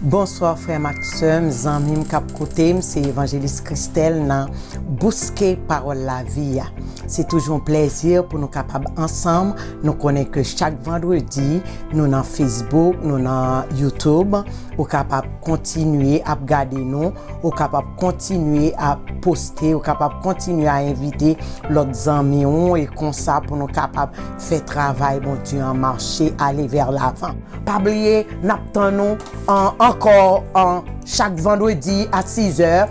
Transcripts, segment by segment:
Bonsoir frère Maxime, zanmim kap kotem, c'est évangéliste Christelle dans Bousquet Parole la vie. C'est toujours un plaisir pour nous capables ensemble. Nous connaissons que chaque vendredi, nous dans Facebook, nous dans YouTube, nous capable continuer à regarder nous, nous capable continuer à poster, nous capable continuer à inviter l'autre amis et comme ça pour nous capable faire travail bon Dieu en marché, aller vers l'avant. Pas oublier, n'attendons encore chaque vendredi à 6h,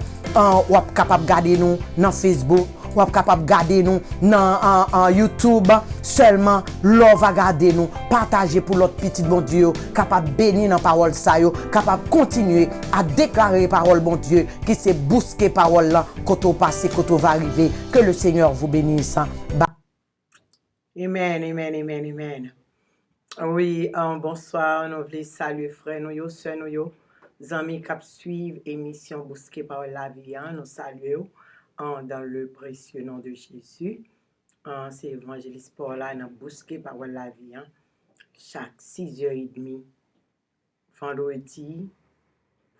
ou êtes capable de garder nous dans Facebook, ou êtes capable de garder nous dans YouTube. Seulement, l'on va garder nous, partager pour l'autre petit bon Dieu, capable de bénir dans la parole, capable de continuer à déclarer la parole bon Dieu, qui s'est bousqué parole là, quand on passe, quand on va arriver. Que le Seigneur vous bénisse. Amen, amen, amen, amen. Oui, bonsoir, nous voulons saluer frère, nous, sœur, nous, amis qui suivent l'émission Bousquet par la vie, nous saluons dans le précieux nom de Jésus. C'est évangéliste Paul là, dans Bousquet par la vie, chaque 6h30, vendredi,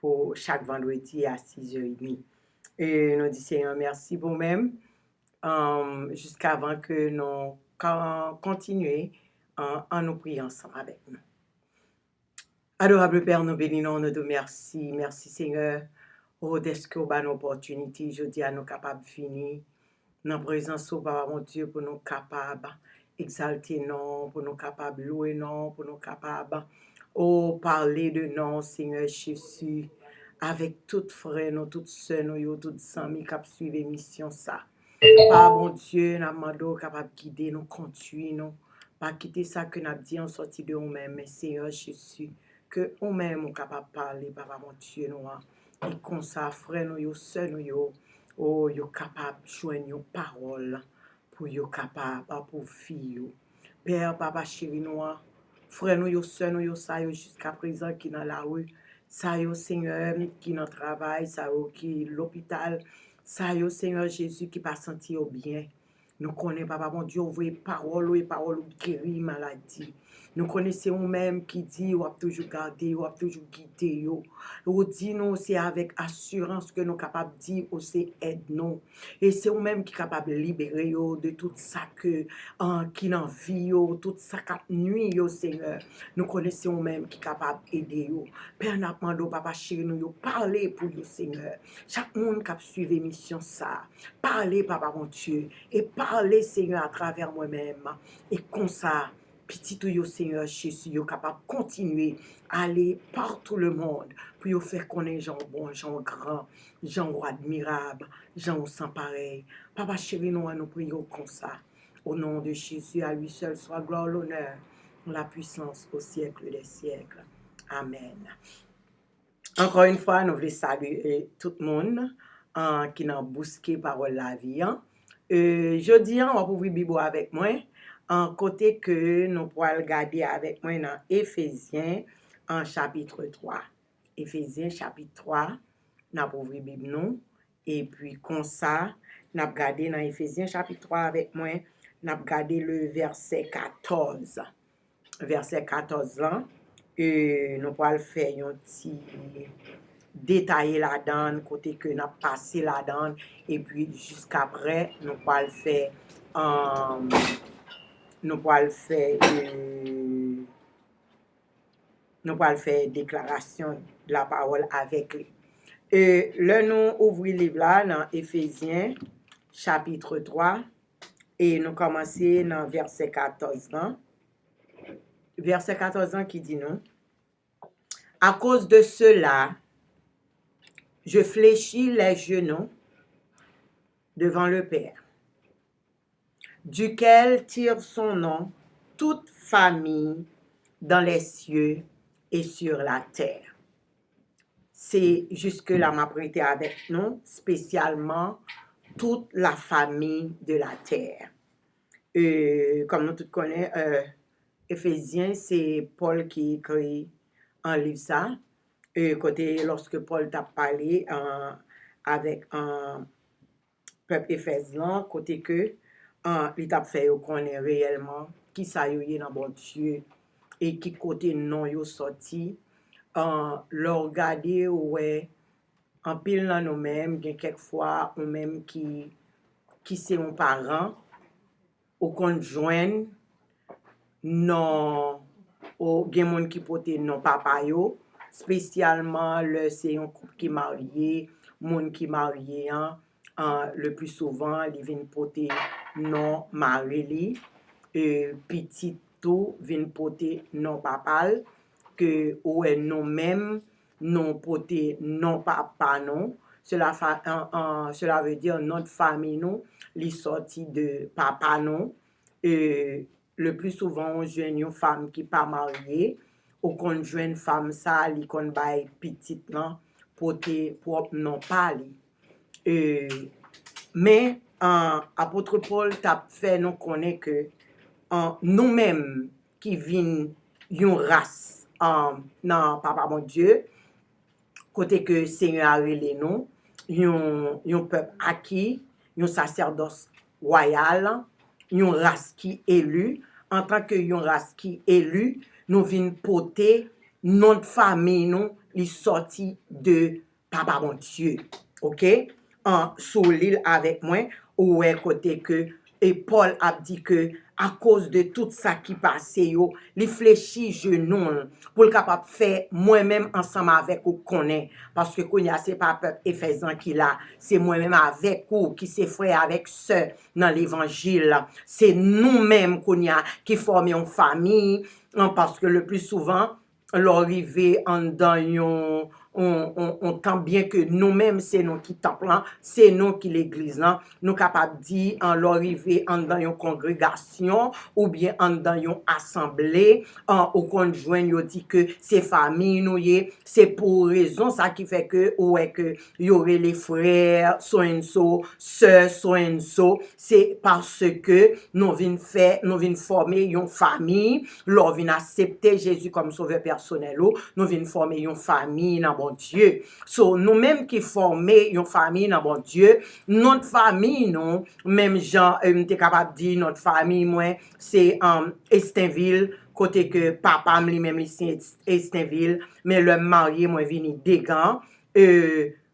pour chaque vendredi à 6h30. Et nous disons Seigneur, merci vous-même, jusqu'avant que nous continuions en nous priant ensemble avec nous. Adorable Père, nous bénissons, nous te merci. Merci Seigneur. Oh, est-ce que vous avez une opportunité, je dis à nous capables de finir. Dans la présence de Papa, mon Dieu, pour nous capables exalter non, pour nous capables louer non, pour nous capables parler de non, Seigneur Jésus, avec toutes frères, nous, toutes sœurs, nous, toutes amis qui suivent l'émission ça. Papa, mon Dieu, nous demandons capable de guider nous, conduire nous, pas quitter ça que nous avons dit en sortie de nous-mêmes, mais Seigneur Jésus, que nous-mêmes sommes capables de parler, Papa, mon Dieu, nous, et comme ça, frère, nous, sœurs, nous, oh, yo capable de joindre une parole pour yo capable pour vie. Père, papa, chéri, nous, frère, nous, sœur, nous, ça, jusqu'à présent, qui dans la rue, ça, Seigneur, qui dans le travail, ça, qui l'hôpital, ça, Seigneur Jésus, qui pas senti au bien. Nous connaissons, papa, mon Dieu, vous parole et parole qui guérit maladie. Nous connaissons nous-mêmes qui dit, ou a toujours gardé, ou a toujours guidé, ou dit nous, c'est avec assurance que nous sommes capables de dire, ou c'est aide nous. Et c'est nous-mêmes qui sommes capables de libérer de tout ça que, qui n'en vit, tout ça qui nuit, Seigneur. Nous connaissons nous-mêmes qui sommes capables d'aider. Père, nous demandons, papa chéri, nous parler pour vous, Seigneur. Chaque monde qui a suivi l'émission, ça. Parlez, papa, mon Dieu. Et parlez, Seigneur, à travers moi-même. Et comme ça, petit tout, Seigneur Jésus, yo capable de continuer à aller partout le monde pour yo faire connaître gens bons, gens grands, gens admirables, gens sans pareil. Papa chéri, nous prions comme ça. Au nom de Jésus, à lui seul soit gloire, l'honneur, la puissance au siècle des siècles. Amen. Encore une fois, nous voulons saluer tout le monde qui n'a bousqué parole la vie. Jeudi, on va ouvrir Bible avec moi. En côté que nous pourrons regarder avec moi dans Éphésiens en chapitre 3. Éphésiens chapitre 3, nous avons ouvert Bible nous. Et puis comme ça, nous avons regardé dans Éphésiens chapitre 3 avec moi, nous avons regardé le verset 14. Verset 14 là, nous pourrons faire un petit détailler la donne, côté que nous avons passé la donne, et puis jusqu'après, nous pourrons faire déclaration de la parole avec lui. Là, nous ouvrons le livre là dans Éphésiens, chapitre 3, et nous commençons dans verset 14 là. Verset 14 ans qui dit non. À cause de cela, je fléchis les genoux devant le Père, duquel tire son nom toute famille dans les cieux et sur la terre. C'est jusque-là m'a prêté avec nous, spécialement toute la famille de la terre. Comme nous tous connaissons, Éphésiens, c'est Paul qui écrit un livre ça. Côté lorsque Paul t'a parlé avec un peuple éphésien, côté que il t'a fait connaître réellement qui ça y est dans bon Dieu et qui côté non yo sorti le regarder ouais en pile dans nous-mêmes, quelquefois ou même qui c'est un parent ou conjoint non ou gen moun qui pote non papa yo, spécialement c'est un couple qui marié, moun qui marié le plus souvent li vin pote non mari li, petit tout vin pote non papal, que ouais nous même non pote non papa non. Cela veut dire notre famille non, li sorti de papa non. Le plus souvent on joue une femme qui pas mariée, ou qu'on joue une femme ça li kon bay petite nan pote propre non pas li. Mais apôtre Paul t'a fait nous connaître que nous-mêmes qui vin yon race nan papa mon Dieu, côté que Seigneur a relé nous, yon peuple acquis, yon sacerdoce royal, yon race qui élu, en tant que yon race qui élu, nous vin porter notre famille nous li sorti de papa mon Dieu. OK? Sous l'île avec moi, ou côté que et Paul a dit que à cause de tout ça qui passait yo, li fléchi genou pour le capable faire moi-même ensemble avec ou connaît parce que konya c'est pas peuple Éphésiens qui là, c'est moi-même avec ou qui c'est frère avec sœur dans l'évangile, c'est nous-mêmes konya qui formons une famille parce que le plus souvent l'arrivée en dans on tend bien que nous-mêmes, c'est nous qui temple, c'est nous qui l'église, nous capables de dire en l'arrivée en dans une congrégation ou bien en dans une assemblée, au conjoint, nous dit que c'est famille, nous c'est pour raison ça qui fait que, ouais, que y aurait les frères, so and so, sœurs, so and so, c'est parce que nous venons former une famille, nous venons accepter Jésus comme sauveur personnel, nous venons former une famille dans bon Dieu. So, nous-mêmes qui formons une famille dans bon Dieu, notre famille, non, même Jean, t'es capable de dire, notre famille, moi, c'est Estinville, côté que papa, lui-même, ici, Estinville, mais le marié, moi, vini Degan,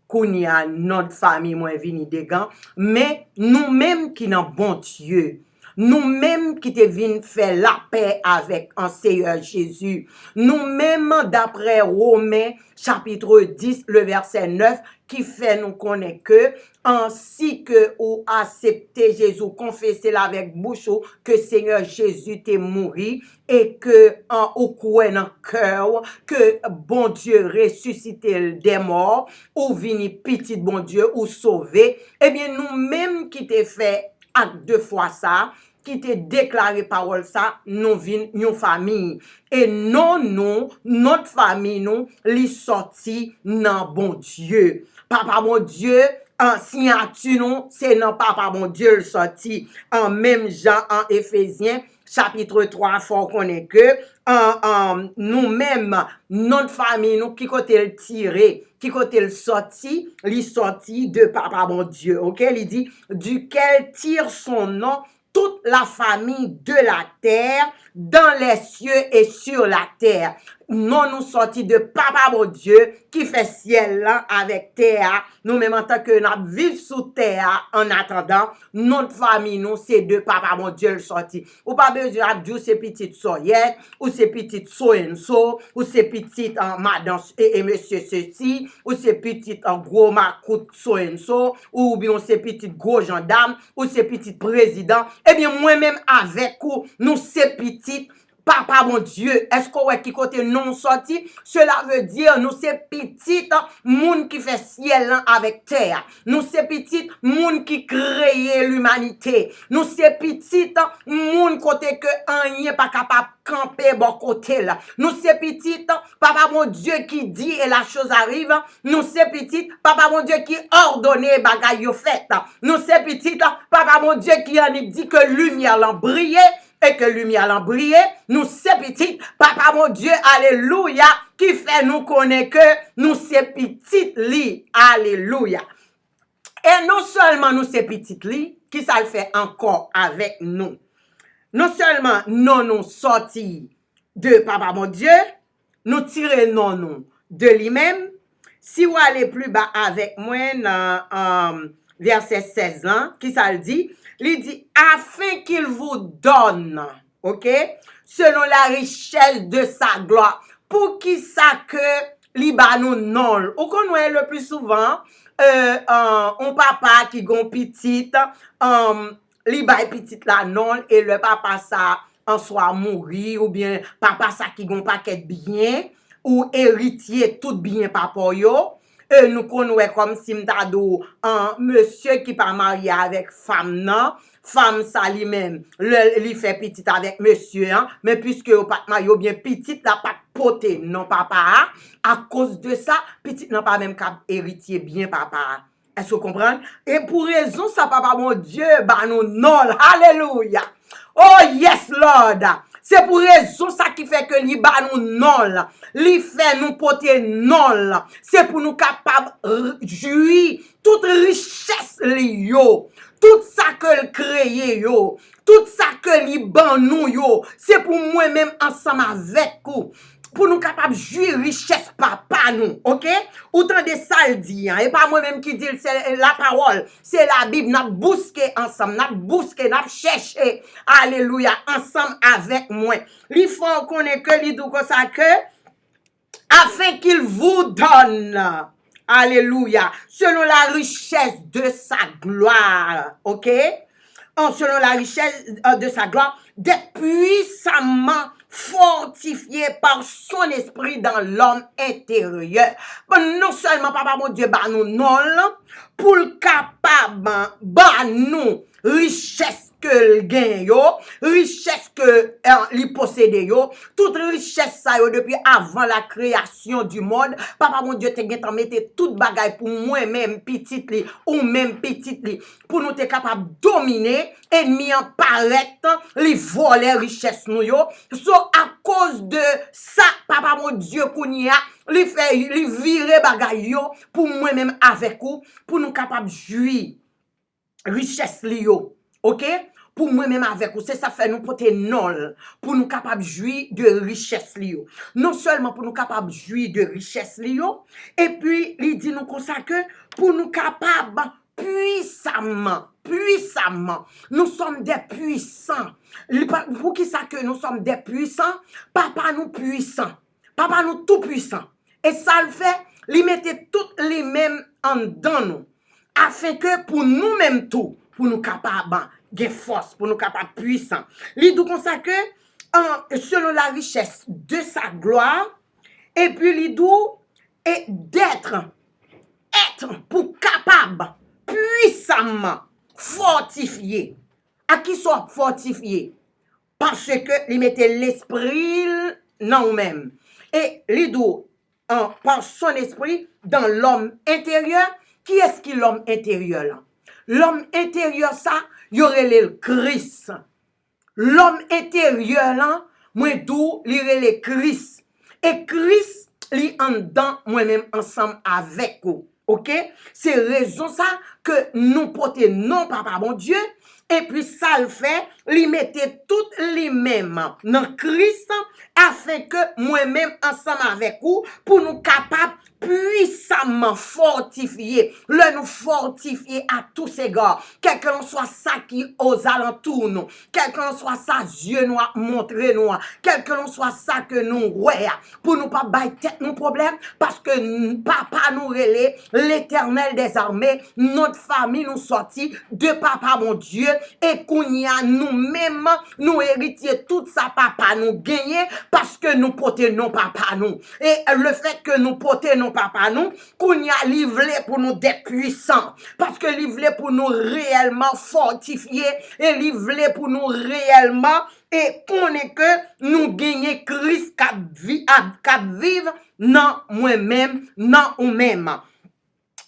Kounia, notre famille, moi, vini Degan, mais nous-mêmes qui dans bon Dieu, nous-mêmes qui te vin faire la paix avec un Seigneur Jésus. Nous-mêmes, d'après Romains, chapitre 10, le verset 9, qui fait nous connaître que, ainsi que ou accepter Jésus, confesser avec bouche que Seigneur Jésus t'est mouru, et que, ou croire dans cœur, que bon Dieu ressuscité des morts, ou vini petit bon Dieu, ou sauvé, eh bien, nous-mêmes qui te fait acte de foi ça, qui te déclaré parole ça, nous vin une famille. Et non, notre famille, nous, li sorti nan bon Dieu. Papa mon Dieu, en signature, non, c'est non papa mon Dieu le sorti. En même Jean, en Éphésiens, chapitre 3, faut qu'on est que, nous-mêmes, notre famille, nous, qui côté le tiré, qui côté le sorti de papa mon Dieu, ok? Il dit, duquel tire son nom toute la famille de la terre, dans les cieux et sur la terre. Non, nous sortis de papa mon Dieu, qui fait ciel là avec terre. Nous même en tant que nous vivons sous terre en attendant, notre famille, nous, c'est de papa mon Dieu le sorti. Ou pas besoin de dire c'est petite soyette, ou c'est petite so and so, ou c'est petite madame et monsieur ceci, ou c'est petite gros macoute so and so, ou bien c'est petite gros gendarme, ou c'est petite président. Eh bien, moi-même avec vous, nous c'est petite papa mon Dieu, est-ce qu'on est qui côté non sorti? Cela veut dire nous c'est petit monde qui fait ciel avec terre. Nous c'est petit monde qui crée l'humanité. Nous c'est petit monde côté que rien pas capable camper bon côté là. Nous c'est petit papa mon Dieu qui dit et la chose arrive. Nous c'est petit papa mon Dieu qui ordonne bagaille yo fait. Nous c'est petit papa mon Dieu qui en dit que lumière l'en briller et que lumière l'en briller, nous c'est petit, papa mon Dieu, alléluia, qui fait nous connaître que nous c'est petit li, alléluia. Et non seulement nous c'est petit li, qui ça le fait encore avec nous. Non seulement nous sortis de papa mon Dieu, nous tirer non nous de lui-même. Si vous allez plus bas avec moi dans verset 16 là, qui ça le dit? Il dit afin qu'il vous donne, ok, selon la richesse de sa gloire. Pour qui ça que li ba nous non? Ou qu'on voit le plus souvent on papa qui gon petite li bay petite la non et le papa ça en soit mourir ou bien papa ça qui gon paquet bien ou héritier tout bien papa yo. Nous connaissons comme si m'tado un monsieur qui pas marié avec femme non, femme ça lui-même, li fait petite avec monsieur hein, mais puisque au pas marié bien petite la pas poté non papa, à cause de ça petite n'a pas même cap héritier bien papa. Est-ce que vous comprenez? Et pour raison ça papa mon Dieu bah nous non, alléluia. Oh yes Lord. C'est pour raison ça qui fait que li ba nous non, li fait nous porter non. C'est pour nous capable jouir toute richesse li yo, tout ça que le créé yo, tout ça que li ban nous yo. C'est pour moi-même ensemble avec vous. Pour nous capables de jouir richesse papa nous, ok? Autant de ça le dit, hein? Et pas moi-même qui dit, c'est la parole, c'est la Bible, n'a bousqué ensemble, n'a bousqué, n'a cherché, alléluia, ensemble avec moi. Il faut qu'on ait que l'idou comme ça que, afin qu'il vous donne, alléluia, selon la richesse de sa gloire, ok? Selon la richesse de sa gloire, d'être puissamment fortifié par son esprit dans l'homme intérieur. Bon, non seulement, papa, mon Dieu, bah nous non, pour le capable, bah nous, richesse que le gain yo, richesse que li possède yo, toute richesse ça yo depuis avant la création du monde, papa mon Dieu te gen mette toute bagaille pour moi-même petite li ou même petite li pour nous te capable dominer ennemi en paraître li voler richesse nous yo. So à cause de ça papa mon Dieu kounya li fait li virer bagaille yo pour moi-même avec vous pour nous capable jouir richesse li yo. OK? Pour moi-même avec vous, c'est ça fait nous porter non pour nous capables de jouir de richesse li yo. Non seulement pour nous capables de jouir de richesse li yo, et puis il dit nous comme ça que pour nous capables puissamment, nous sommes des puissants. Pour qui ça que nous sommes des puissants? Papa nous puissant. Papa nous tout puissant. Et ça le fait, il mettait toutes les mêmes en dedans nous afin que pour nous-mêmes tout, pour nous capables de force, pour nous capables puissants. Il dit comme ça que selon la richesse de sa gloire, et puis il dit et d'être pour capable puissamment fortifié. À qui soit fortifié? Parce que il mettait l'esprit dans nous-mêmes. Et il dit par son esprit dans l'homme intérieur. Qui est-ce qui l'homme intérieur là? L'homme intérieur ça, y aurait le Christ. L'homme intérieur là, moi d'où lire le Christ. Et Christ li en dedans moi-même ensemble avec vous. OK? C'est raison ça que nous porter non papa bon Dieu. Et puis ça le fait, li mettez toutes les mêmes dans Christ afin que moi-même ensemble avec vous pour nous capables puissamment fortifier, le nous fortifier à tous égards, quel que soit ça qui aux alentours nous, quel que soit ça yeux noirs montrer nous, quel que soit ça que nous ouais, pour nous pas bailler tête nos problèmes parce que papa nous relais l'Éternel des armées, notre famille nous sortit de papa mon Dieu et qu'on y a nous-mêmes nous héritiers tout ça papa nous gagné parce que nous portons non papa nous et le fait que nous portons non papa nous qu'on y a livré pour nous des puissants parce que livré pour nous réellement fortifier et livré pour nous réellement et qu'on est que nous gagner Christ cap vivre non moi-même non ou même.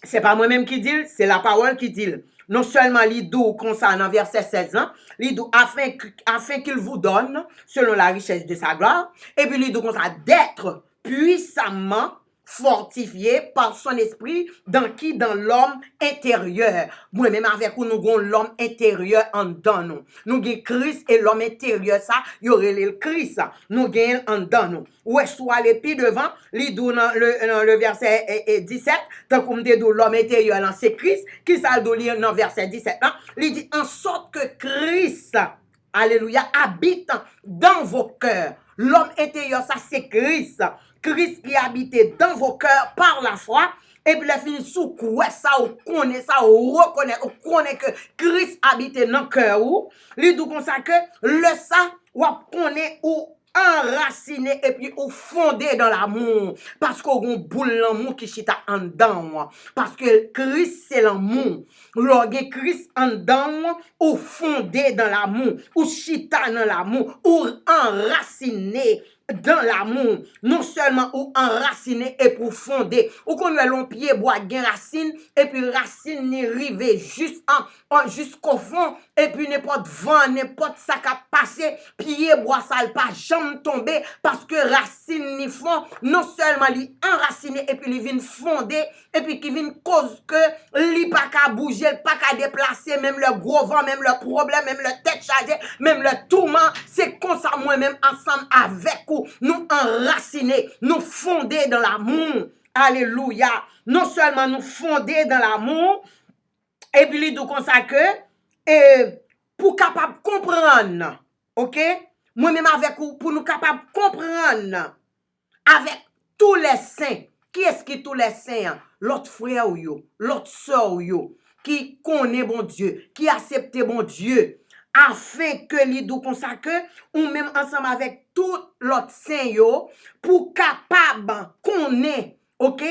C'est pas moi-même qui dit, c'est la parole qui dit. Non seulement l'idou comme ça dans verset 16 ans, l'idou afin qu'il vous donne selon la richesse de sa gloire, et puis l'idou comme ça d'être puissamment fortifié par son esprit, dans qui? Dans l'homme intérieur. Moi-même avec vous, nous avons l'homme intérieur en dedans nous. Nous avons Christ et l'homme intérieur, ça, il y aurait le Christ, nous avons en dedans nous. Où est-ce soit les pieds devant, les dans le verset 17, tant qu'on dit l'homme intérieur, c'est Christ, qui ça le lire dans verset 17, il dit en sorte que Christ, alléluia, habite dans vos cœurs. L'homme intérieur, ça c'est Christ. Christ qui habite dans vos cœurs par la foi. Et puis, la fin sous quoi ça, on connaît ça, on connaît que Christ habite dans le cœur. Il dit comme ça que le ça, on connaît ou enraciné et puis ou fondé dans l'amour. Parce qu'on a boule l'amour qui chita en dedans. Parce que Christ, c'est l'amour. Lorsque Christ en dedans, ou fondé dans l'amour, ou chita dans l'amour, ou enraciné dans l'amour, non seulement ou enraciné et pour fonder, ou qu'on a long pied bois gain racine, et puis racine ni rivé jusqu'au fond, et puis n'importe vent, n'importe ça qui a passé, pied bois ça le pas jamais tomber, parce que racine ni fond, non seulement li enraciné, et puis li vient fonder, et puis qui vient cause que li pas qu'à bouger, pas qu'à déplacer, même le gros vent, même le problème, même le tête chargée, même le tourment, c'est comme ça moi-même ensemble avec vous, nous enracinés, nous fondés dans l'amour. Alléluia. Non seulement nous fondés dans l'amour, et puis il dit comme ça que, pour capable comprendre, ok? Moi-même avec vous, pour nous capable comprendre avec tous les saints. Qui est-ce qui tous les saints? L'autre frère ou yo, l'autre soeur ou yo, qui connaît bon Dieu, qui accepte bon Dieu, afin que li dou comme ça que, ou même ensemble avec tout l'autre saint yo, pour capable connaître, ok,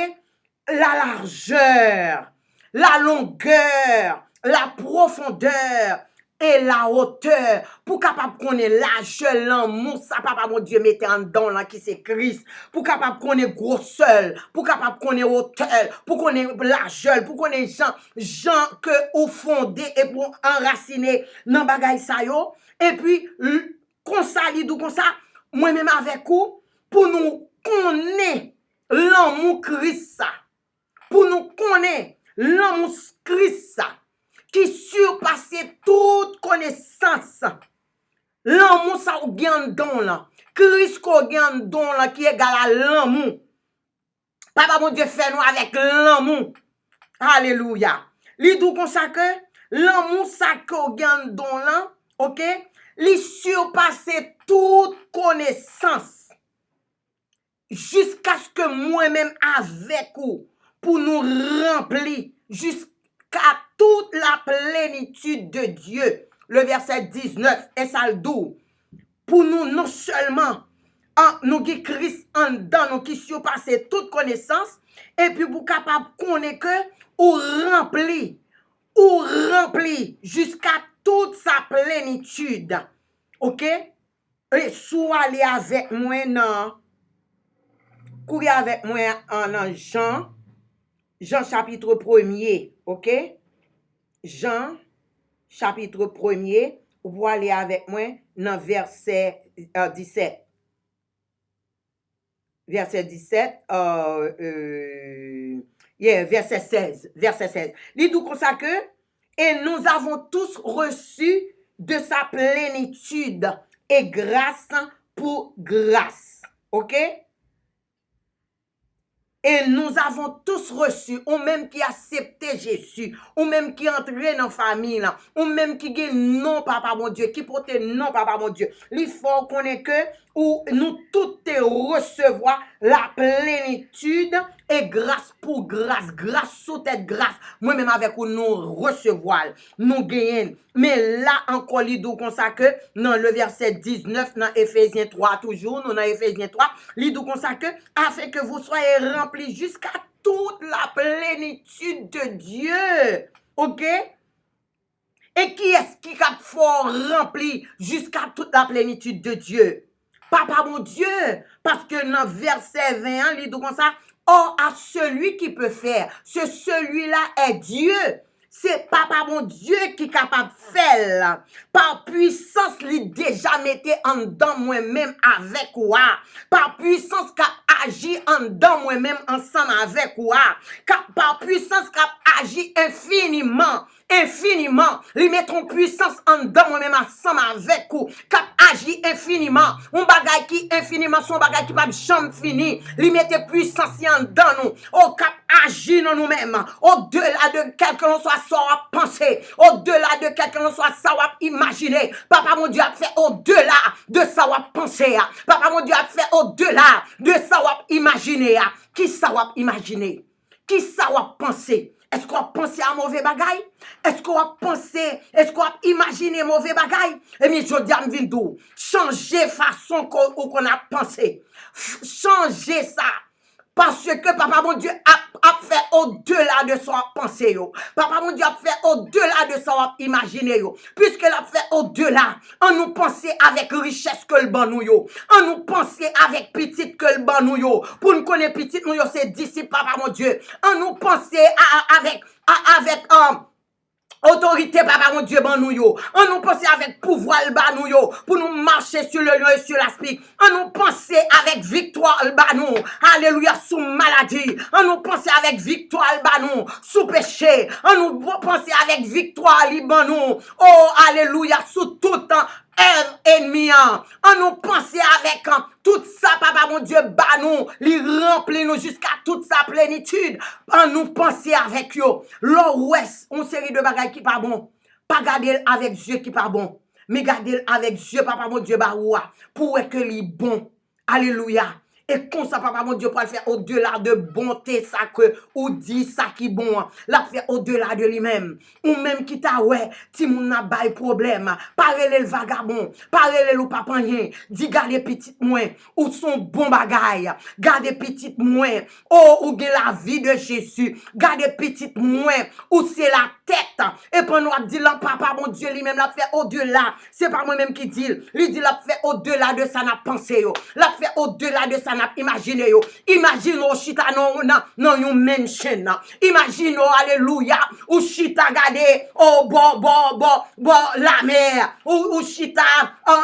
la largeur, la longueur, la profondeur et la hauteur, pour capable connaître l'âge, l'amour, ça papa mon Dieu mettez en dedans là qui c'est Christ, pour capable connaître grosseur, pour capable connaître hauteur, pour connaître largeur, pour connaître gens que au fondé et pour enraciner dans bagay sa yo, et puis comme ça lidou comme ça, moi-même avec vous, pour nous connaître l'amour Christ ça, pour nous connaître l'amour Christ ça, qui surpasse toute connaissance. L'amour, ça ou gagne don là. Christ ko gagne don là qui est égal à l'amour. Papa mon Dieu fait nous avec l'amour. Alléluia. Li dou comme ça que l'amour ça ko gagne don là, OK? Li surpasse toute connaissance. Jusqu'à ce que moi-même avec vous pour nous remplir jusqu'à toute la plénitude de Dieu. Le verset 19 et ça le dit. Pour nous non seulement nous qui Christ en dedans nous qui surpasse toute connaissance et puis pour capable connaître que ou rempli jusqu'à toute sa plénitude. OK? Et soit aller avec moi non. Courir avec moi en Jean chapitre 1er, ok? Jean chapitre 1er, vous allez avec moi dans verset 17. Verset 17, verset 16. Verset 16. Il dit comme ça que, et nous avons tous reçu de sa plénitude et grâce pour grâce. Ok? Et nous avons tous reçu, ou même qui accepté Jésus, ou même qui entré dans la famille, là, ou même qui dit non, papa mon Dieu, qui porte non, papa mon Dieu. Il faut qu'on ait que, ou nous tous recevoir la plénitude et grâce pour grâce, grâce sous tête grâce. Moi-même avec vous, nous recevoir, nous gagnons. Mais là, encore, il dit comme ça que, dans le verset 19, dans Éphésiens 3, toujours, nous dans Éphésiens 3, il dit comme ça que, afin que vous soyez remplis jusqu'à toute la plénitude de Dieu. OK? Et qui est-ce qui a fort rempli jusqu'à toute la plénitude de Dieu? Papa mon Dieu, parce que dans verset 21, il dit comme ça, or à celui qui peut faire, celui-là est Dieu. c'est papa mon Dieu qui est capable de faire. Par puissance, il déjà metté en dedans moi-même avec moi. Par puissance, qui agit en dedans moi-même ensemble avec moi. Par puissance, qui agit infiniment. Infiniment, lui met ton puissance en dedans moi-même ensemble avec vous, cap agit infiniment, un bagay qui infiniment son bagay qui pas jamais fini, lui mette puissance en dedans nous, au cap agit dans nous-mêmes, au-delà de quel que l'on soit ça à penser, au-delà de quel que l'on soit ça à imaginer, papa mon Dieu a fait au-delà de ça à penser, papa mon Dieu a fait au-delà de ça à imaginer, qui ça à imaginer, qui ça à penser. Est-ce qu'on a pensé à mauvais bagaille? Est-ce qu'on a pensé, est-ce qu'on a imaginé mauvais bagaille? Eh bien, je dis à m'vindou, changer façon qu'on a pensé. Changer ça. Parce que papa mon Dieu a fait au-delà de son pensée. Papa mon Dieu a fait au-delà de son imaginer. Puisqu'il a fait au-delà, on nous pensait avec richesse que le ban nous. On nous pensait avec petite que le ban nous. Pour nous connaître petite nous, c'est disciple papa mon Dieu. On nous pensait avec autorité, papa mon Dieu, ban nous yo. On nous pensait avec pouvoir le ban nous yo. Pour nous marcher sur le lion et sur l'aspic. On nous pensait avec victoire le ban nous. Alléluia, sous maladie. On nous pensait avec victoire le ban nous. Sous péché. On nous pensait avec victoire le ban nous. Oh, alléluia, sous tout temps. Ennemi, on nous pensait avec tout ça, papa mon Dieu, bah nous, li remplit nous jusqu'à toute sa plénitude. On nous pensait avec yo. L'ouest, une série de bagages qui pas bon. Pas garder avec Dieu qui pas bon. Mais garder avec Dieu, papa mon Dieu, bah pour que li bon. Alléluia. Et comme ça, papa mon Dieu, pour le faire au-delà de bonté, ça que, ou dit ça qui bon, la faire au-delà de lui-même. Ou même qui t'a, ouais, ti moun n'a pas problème, parler le vagabond, parler le papa rien, dit garder petite moins, ou son bon bagaille, garder petite moins, oh, ou de la vie de Jésus, garder petite moins, ou c'est la tête, et puis nous a dit, là, papa mon Dieu, lui-même l'a fait au-delà, c'est pas moi-même qui dit, lui dit, l'a fait au-delà de ça n'a pensé, l'a fait au-delà de ça n'a imaginé, imagine au chita non yon mention, imagine alléluia, ou chita gade, oh bon, la mer, ou chita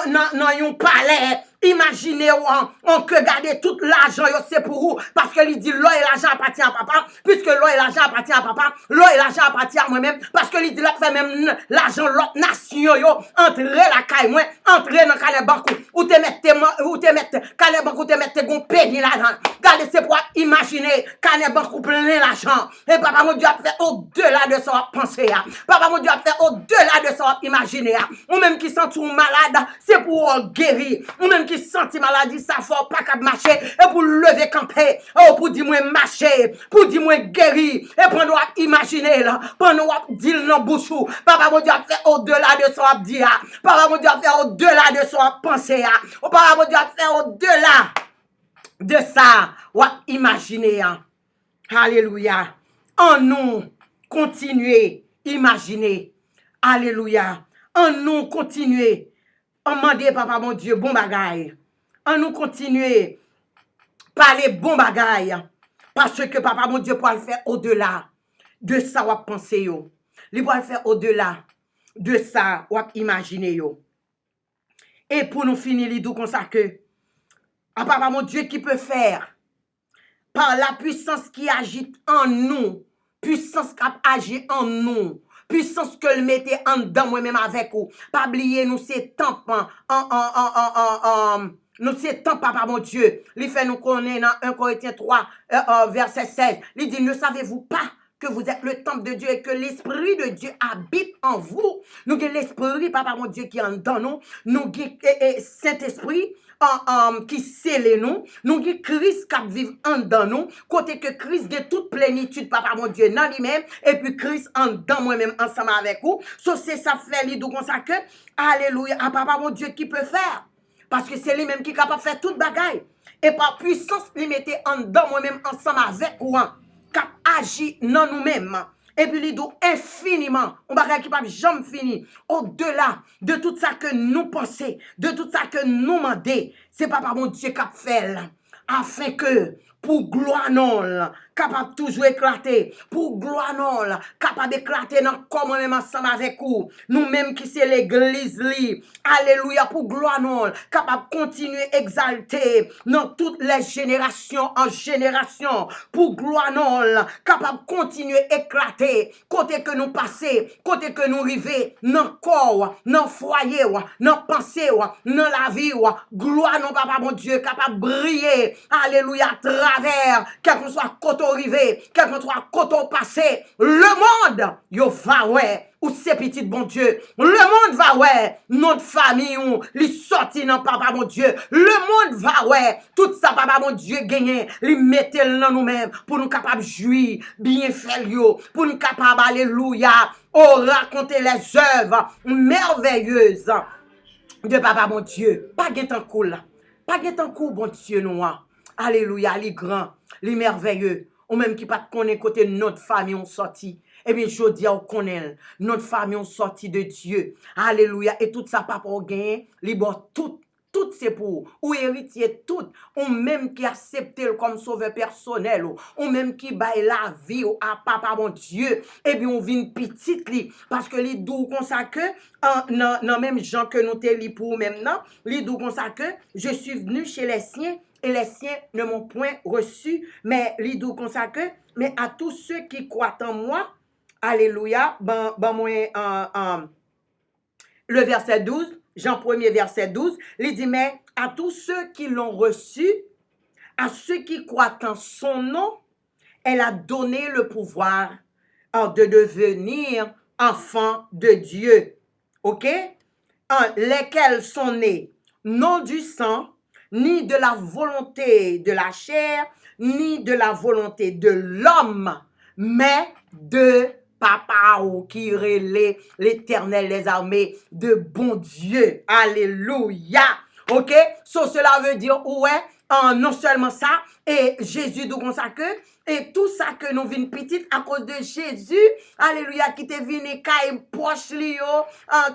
non yon palais, imaginez on que garder tout l'argent c'est pour vous parce que il dit l'eau et l'argent appartient à papa puisque l'eau et l'argent appartient à papa l'eau et l'argent appartient à moi-même parce que il dit là fait même l'argent l'autre nation yo entrer la caille moi entrer dans calais banque ou te mettre calais banque ou te mettre gon péni là-dedans regardez c'est pour imaginer calais banque plein l'argent et papa mon Dieu a fait au-delà de ça penser papa mon Dieu a fait au-delà de ça imaginer ou même qui sent tout malade c'est pour guérir ou même qui senti maladie, ça faut pas qu'à marcher, et pour lever camper, oh, pour dire moi marcher, pour dire moi guérir, et pour nous imaginer là, pour nous dire dans bouche, papa mon Dieu a fait au-delà de son dire, papa mon Dieu a fait au-delà de son penser, papa mon Dieu a fait au-delà de ça, ou imaginer, alléluia, en nous, continuer, imaginer, alléluia, en nous, continuer, on mande papa mon Dieu bon bagaille. On nous continuer parler bon bagaille parce que papa mon Dieu pour le faire au-delà de ça ou penser yo. Il pour le faire au-delà de ça ou imaginer yo. Et pour nous finir li dou comme ça que papa mon Dieu qui peut faire par la puissance qui agit en nous, puissance qui agit en nous. Puissance que le mettez en dedans moi-même avec vous. Pas oublier nous c'est temps nous c'est temps papa mon Dieu. Il fait nous connaître dans 1 Corinthiens 3 verset 16. Il dit ne savez-vous pas que vous êtes le temple de Dieu et que l'esprit de Dieu habite en vous. Nous avons l'esprit papa mon Dieu qui est en dedans nous. Nous avons Saint-Esprit qui scelle nous avons Christ qui vit en dedans nous, côté que Christ de toute plénitude, papa mon Dieu, dans lui-même, et puis Christ en dedans moi-même, ensemble avec vous. So, c'est ça fait l'idou comme ça que, alléluia, à papa mon Dieu qui peut faire. Parce que c'est lui-même qui est capable de faire toute bagaille. Et par puissance, il mettait en dedans moi-même, ensemble avec vous, qui agit dans nous-mêmes. Et puis, il dit infiniment, on va qui pas jamais fini, au-delà de tout ça que nous pensons, de tout ça que nous demandons, c'est papa mon Dieu qui a fait, afin que pour gloire non, capable toujours éclater, pour gloire non, capable d'éclater dans comment même ensemble avec vous, nous-mêmes qui c'est l'église li, alléluia, pour gloire non, capable continuer exalter dans toutes les générations en génération, pour gloire non, capable continuer éclater, côté que nous passer, côté que nous arriver, dans corps, dans foyer, dans pensée, dans la vie, gloire non, papa mon Dieu, capable briller, alléluia, à travers, quel que soit côté arrivé, quel que soit côté passé, le monde, yo va ouais, ou c'est petit bon Dieu, le monde va ouais, notre famille, li sorti dans papa mon Dieu, le monde va ouais, tout ça papa mon Dieu gagné, li mette dans nous-mêmes, pour nous capables jouir, bien faire yo, pour nous capables, alléluia, raconter les œuvres merveilleuses de papa mon Dieu, pas guet en cool là. Pas guet en cool, bon Dieu, noir. Alléluia, les grands, les merveilleux. Ou même qui pas connaît côté notre famille ont sorti. Eh bien, je dis, on connaît, notre famille ont sorti de Dieu. Alléluia. Et tout ça, papa, on gagne, les bon, tout c'est pour, ou héritier tout, ou même qui accepte comme sauveur personnel, ou même qui baille la vie à papa mon Dieu, et bien on vient petite li, parce que les doux comme ça que, non même gens que nous te li pour maintenant, les doux comme ça que, je suis venu chez les siens, et les siens ne m'ont point reçu, mais les doux comme ça que, mais à tous ceux qui croient en moi, alléluia, moi, le verset 12, Jean 1er verset 12, il dit, mais à tous ceux qui l'ont reçu, à ceux qui croient en son nom, elle a donné le pouvoir de devenir enfants de Dieu. OK? Lesquels sont nés non du sang, ni de la volonté de la chair, ni de la volonté de l'homme, mais de papa ou qui relait l'Éternel les armées de bon Dieu. Alléluia. OK? Cela veut dire, ouais, non seulement ça, et Jésus nous consacre, et tout ça que nous vînes petite à cause de Jésus, alléluia, qui te vini kay proche li yo,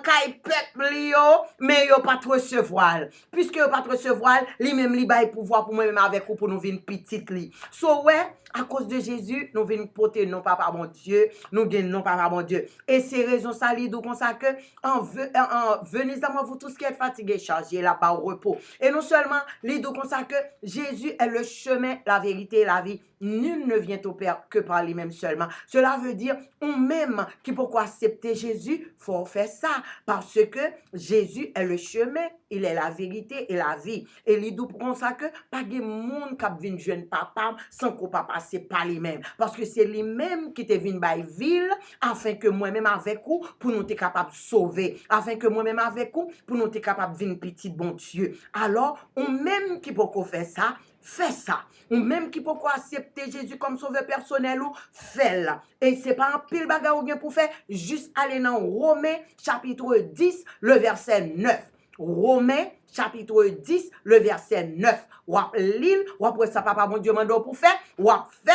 kay peuple li yo, mais yo pas te recevoir. Puisque yo pas te recevoir, li même li bail pouvoir pour moi-même avec vous pour nous vînes petite li. So ouais, à cause de Jésus, nous venons porter non papa mon Dieu, nous gagnons non papa mon Dieu. Et c'est raison ça li nous consacre, venez à moi vous tous qui êtes fatigués, chargés là-bas au repos. Et non seulement li nous consacre, Jésus est le chemin, la vérité et la vie. Nul ne vient au Père que par lui-même seulement. Cela veut dire, on même qui pourquoi accepter Jésus, faut faire ça. Parce que Jésus est le chemin, il est la vérité et la vie. Et il dit pour ça que pas de monde qui vient jeune papa sans qu'on pas passer par lui-même. Parce que c'est lui-même qui te vient by ville afin que moi-même avec vous pour nous être capable de sauver. Afin que moi-même avec vous pour nous être capable de venir petit bon Dieu. Alors, on même qui pourquoi faire ça, fais ça. Ou même qui peut accepter Jésus comme sauveur personnel ou fait là. Et c'est pas un pile bagarre ou bien pour faire, juste aller dans Romains chapitre 10, le verset 9. Romains chapitre 10, le verset 9. Ou ap l'île, ou après ça papa bon Dieu mando pour faire, ou ap fait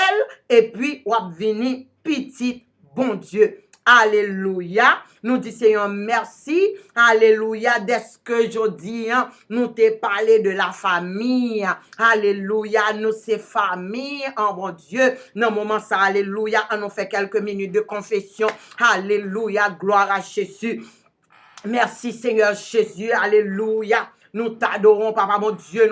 et puis ou ap vini petit bon Dieu. Alléluia. Nous disons Seigneur merci. Alléluia. Dès que je dis, nous t'ai parlé de la famille. Alléluia. Nous c'est famille. Oh mon Dieu. Dans le moment ça, alléluia. On nous fait quelques minutes de confession. Alléluia. Gloire à Jésus. Merci Seigneur Jésus. Alléluia. Nous t'adorons, papa, mon Dieu,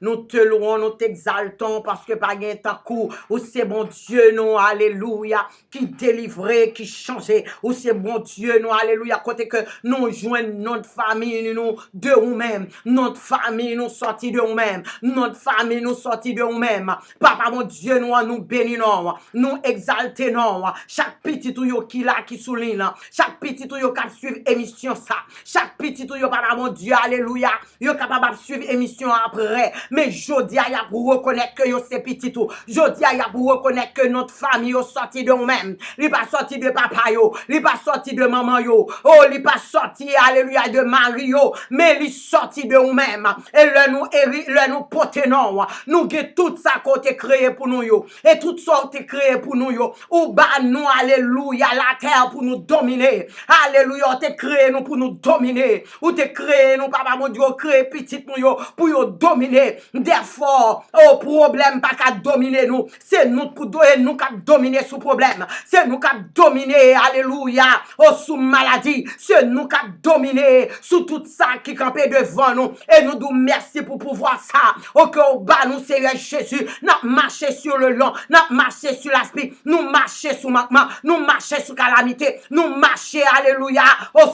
nous te louons, nous t'exaltons, parce que par un temps coup, où c'est bon Dieu, nous, alléluia, qui délivrait, qui changeait, où c'est bon Dieu, nous, alléluia, côté que nous joignons notre famille, nous, de nous-mêmes, notre famille, nous sortis de nous-mêmes, notre famille, nous sortis de nous-mêmes, papa, mon Dieu, nous bénissons, nous exaltons, chaque petit ou qui là, qui souligne, chaque petit ou qui suit émission ça, chaque petit ou papa, mon Dieu, alléluia, yo capable de suivre émission après mais jodi a pour reconnaître que yo c'est petit tout jodi a pour reconnaître que notre famille yo sorti de nous-mêmes li pas sorti de papa yo li pas sorti de maman yo oh li pas sorti alléluia de mari yo mais li sorti de nous-mêmes et le nous porter non nous get tout ça côté créé pour nous yo et tout ça est créé pour nous yo ou ba nous alléluia la terre pour nous dominer alléluia t'es créé nous pour nous dominer ou t'es créé nous papa mon Dieu créé petit nous yo pour yo dominer. Therefore, au problème pas qu'à dominer nous. C'est nous pour nous qu'à dominer sous problème. C'est nous qu'à dominer, alléluia, sous maladie. C'est nous qu'à dominer sous tout ça qui campait devant nous. Et nous nous merci pour pouvoir ça. Au cœur bas nous Seigneur Jésus. Nous marcher sur le lion. Nous marcher sur l'aspect. Nous marcher sous manquement. Nous marcher sous calamité. Nous marcher, alléluia,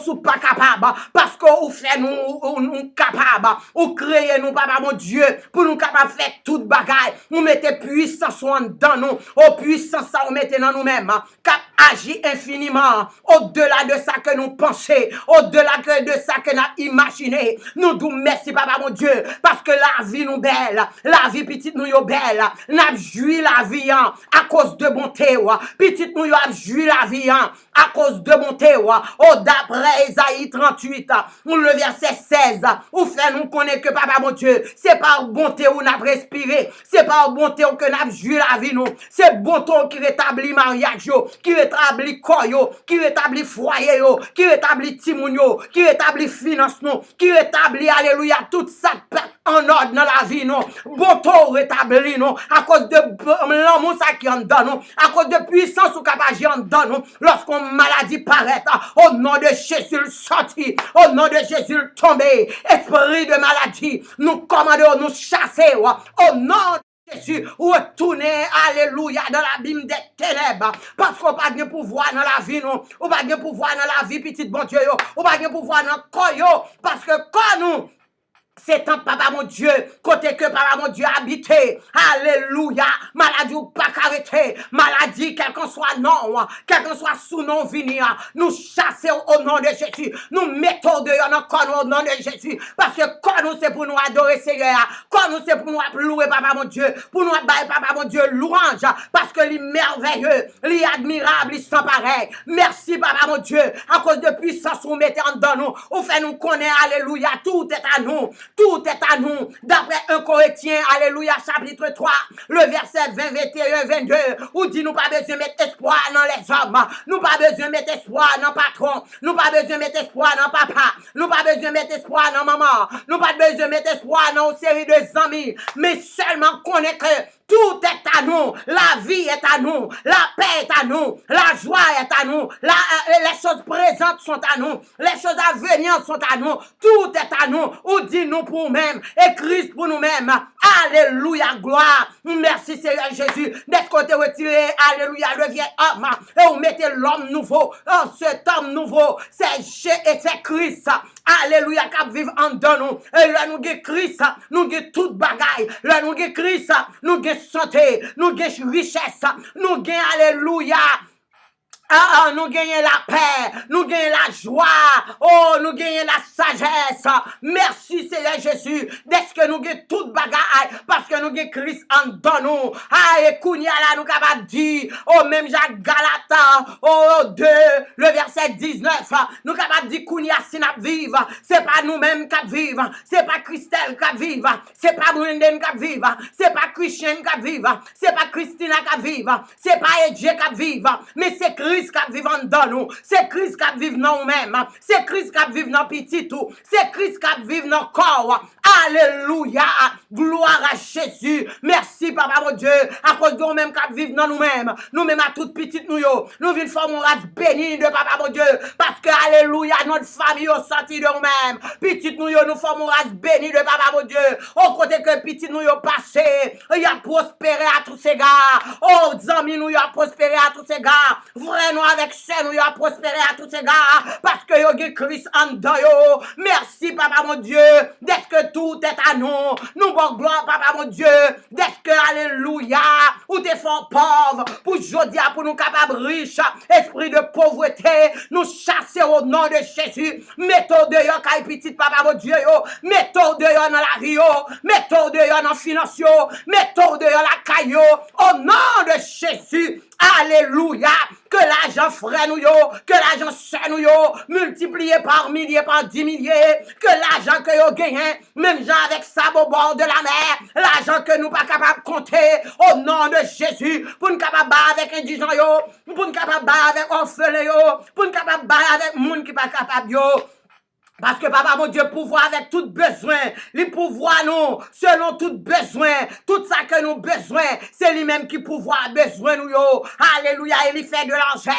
sous pas capable. Parce qu'on fait nous capables. On crée nous, papa mon Dieu, pour nous capables de faire toute bagaille. On mettez puissance dans nous. Puissance ça, on mettez dans nous-mêmes. Cap agit infiniment. Au-delà de ça que nous pensons. Au-delà de ça que nous imaginé. Nous nous merci, papa mon Dieu. Parce que la vie nous belle. La vie petite nous yo belle. Nous jouit la vie à cause de bonté. Petite nous yo jouit la vie à cause de bonté. D'après Isaïe 38, le verset 16, où fait nous connaître que papa mon Dieu, c'est par bonté où nous avons respiré, c'est par bonté où nous avons joué la vie nous, c'est bonté qui rétablit mariage, qui rétablit corps, qui rétablit foyer, qui rétablit timoun, qui rétablit finance nous, qui rétablit, alléluia, tout ça en ordre dans la vie nous, bonté rétablit nous, à cause de l'amour qui en donne nous, à cause de puissance ou capacité en donne nous, lorsqu'on maladie paraît, au nom de Jésus le sorti, au nom de Jésus le tombé, esprit de maladie, nous commandons, nous chasser, au nom de Jésus, retournez, alléluia, dans l'abîme des ténèbres, parce qu'on n'a pas de pouvoir dans la vie, nous, on n'a pas de pouvoir dans la vie, petite bon Dieu, on n'a pas de pouvoir dans le corps, parce que quand nous, c'est un papa mon Dieu, côté que papa mon Dieu habité. Alléluia. Maladie ou pas arrêter. Maladie, quel qu'on soit nom, quel qu'on soit sous nom venir. Nous chassons au nom de Jésus. Nous mettons dehors encore au nom de Jésus. Parce que quand nous c'est pour nous adorer Seigneur. Quand nous c'est pour nous louer papa mon Dieu. Pour nous bailler papa mon Dieu louange. Parce que les merveilleux, les admirables, les sans pareil. Merci papa mon Dieu. À cause de puissance vous mettez en dedans nous. Vous fait nous connaître. Alléluia. Tout est à nous. Tout est à nous. D'après 1 Corinthiens, alléluia, chapitre 3, le verset 20, 21, 22, où dit nous pas besoin de mettre espoir dans les hommes. Nous pas besoin de mettre espoir dans le patron. Nous pas besoin de mettre espoir dans papa. Nous pas besoin de mettre espoir dans maman. Nous pas besoin de mettre espoir dans une série de amis. Mais seulement connaître que tout est à nous. La vie est à nous. La paix est à nous. La joie est à nous. Les choses présentes sont à nous. Les choses à venir sont à nous. Tout est à nous. Ou dit nous pour nous-mêmes. Et Christ pour nous-mêmes. Alléluia, gloire. Merci Seigneur Jésus. Dès qu'on te retiré, alléluia, le vieil homme. Et vous mettez l'homme nouveau. Oh, cet homme nouveau, c'est Christ. Alléluia, qui vive en dedans nous. Et là, nous avons Christ. Nous avons toute bagaille. Là, nous avons Christ. Nous avons santé. Nous avons richesse. Nous avons, alléluia, nous gagnons la paix, nous gagnons la joie, nous gagnons la sagesse. Merci Seigneur Jésus, dès que nous gagnons toute bagaille, parce que nous gagnons Christ en dedans nous. Et Kounia là, nous capables de dire, même Jacques Galata, 2, le verset 19, nous capables de dire, Kounia si nous vivons, c'est pas nous-mêmes qui vivons, c'est pas Christelle qui vivons, c'est pas Brendan qui vivons, c'est pas Christian qui vivons, c'est pas Christina qui vivons, c'est pas Edje qui vivons, mais c'est Christ qui vit dans nous. C'est Christ qui vit dans nous-mêmes. C'est Christ qui vit dans petit tout. C'est Christ qui vit dans le corps. Alléluia. Gloire à Jésus. Merci, Papa, mon Dieu. À cause de nous-mêmes qui vivons dans nous-mêmes. Nous-mêmes à toute petite nous. Nous venons faire mon race béni de Papa, mon Dieu. Parce que, alléluia, notre famille est sortie de nous-mêmes. Petite nous, nous formons race béni de Papa, mon Dieu. Au côté que petite nous passé. Il a prospéré à tous ces gars. Oh, amis, nous a prospéré à tous ces gars. Nous avec ça, nous a prospéré à tous ces gars, parce que yo gen Christ en dedans yo. Merci, Papa mon Dieu, dès que tout est à nous. Nous bon gloire, Papa mon Dieu, dès que, alléluia, ou t'es fort pauvre, pour jodia, pour nous capables riches, esprit de pauvreté, nous chasser au nom de Jésus. Mettons dehors, kay petit, Papa mon Dieu yo, mettons dehors dans la vie yo, mettons dehors dans la finance yo, mettons dehors la caillou, au nom de Jésus. Alléluia, que l'argent frère nous yo, que l'argent sœur nous yo, multiplié par milliers, par 10 milliers, que l'argent que yo gagne, même gens avec ça au bord de la mer, l'argent que nous pas capable de compter, au nom de Jésus, pour nous capable avec indigents yo, pour nous capable avec orphelins yo, pour nous capable avec monde qui pas capable yo. Parce que papa mon Dieu pourvoit avec tout besoin. Il pourvoit nous selon tout besoin. Tout ça que nous besoin. C'est lui-même qui pourvoit besoin nous yo. Alléluia. Et il fait de l'argent.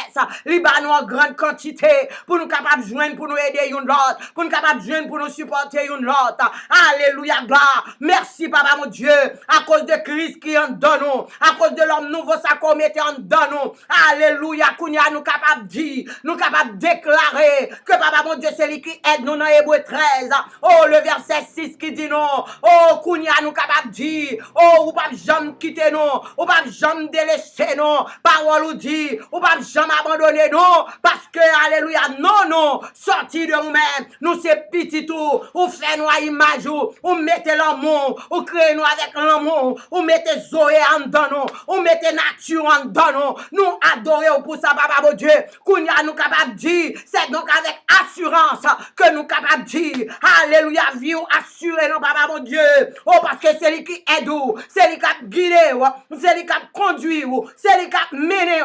Il bat nous en grande quantité. Pour nous capables de joindre, pour nous aider une l'autre. Pour nous capables de joindre, pour nous supporter une l'autre. Alléluia. Gloire. Merci papa mon Dieu. À cause de Christ qui en donne nous. À cause de l'homme nouveau ça qu'on mettait en donne nous. Alléluia. Kounia nous capables de dire. Nous capables de déclarer que papa mon Dieu c'est lui qui aide nous dans Hébreu 13. Oh, le verset 6 qui dit non. Oh, Kounia nous capable de dire. Oh, ou pas jamais quitter nous. Ou pas jamais délaisser nous. Parole ou dit. Ou pas jamais abandonner nous. Parce que, alléluia, non, sorti de nous-mêmes. Nous c'est petit tout. Ou fait nous à image ou mettez l'amour. Ou créez nous avec l'amour. Ou mettez Zoé en dedans nous. Ou mettez nature en dedans nous. Nous adorons pour ça, papa mon Dieu. Kounia nous capable de dire. C'est donc avec assurance que nous capables de dire, alléluia, vie assurée, non, papa, mon Dieu. Oh, parce que c'est lui qui aide, c'est lui qui a guidé, c'est lui qui a conduit, c'est lui qui a mené,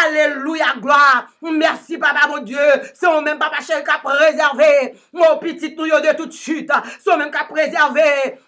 alléluia, gloire. Merci, papa, mon Dieu. C'est au même papa chéri qui a préservé, mon petit nouillot de toute chute, c'est au même qui a préservé.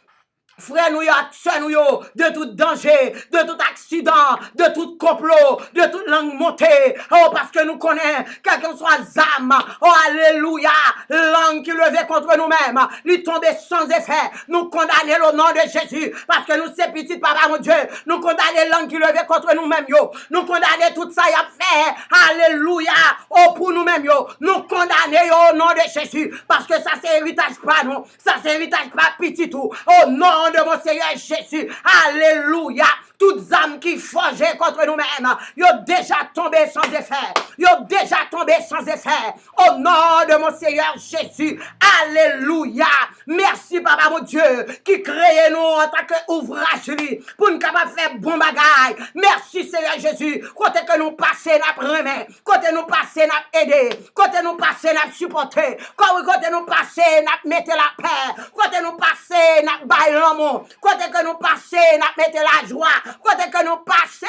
Frère nous, sœur nous, de tout danger, de tout accident, de tout complot, de toute langue montée. Oh, parce que nous connaissons, quel que soit âme, oh, alléluia, langue qui levait contre nous-mêmes, lui tomber sans effet. Nous condamnons au nom de Jésus, parce que nous, c'est petit, papa, mon Dieu, nous condamnons langue qui levait contre nous-mêmes, yo. Nous condamnons tout ça, y a fait, alléluia, oh, pour nous-mêmes, yo. Nous condamnons au nom de Jésus, parce que ça, c'est héritage pas nous, ça, c'est héritage pas petit tout, au nom de mon Seigneur Jésus. Alléluia. Toutes âmes qui forgeaient contre nous-mêmes, ils ont déjà tombé sans effet. Ils ont déjà tombé sans effet. Au nom de mon Seigneur Jésus. Alléluia. Merci, papa mon Dieu, qui crée nous en tant qu'ouvrage pour nous capables de faire bon bagaille. Merci, Seigneur Jésus. Côté que nous passons, nous remet. Côté nous passons, nous aider. Côté nous passons, nous supporter. Côté nous passons, nous mettre la paix. Côté nous passons, nous bailler l'amour. Côté que nous passons, nous mettre la joie. Côté que nous passons,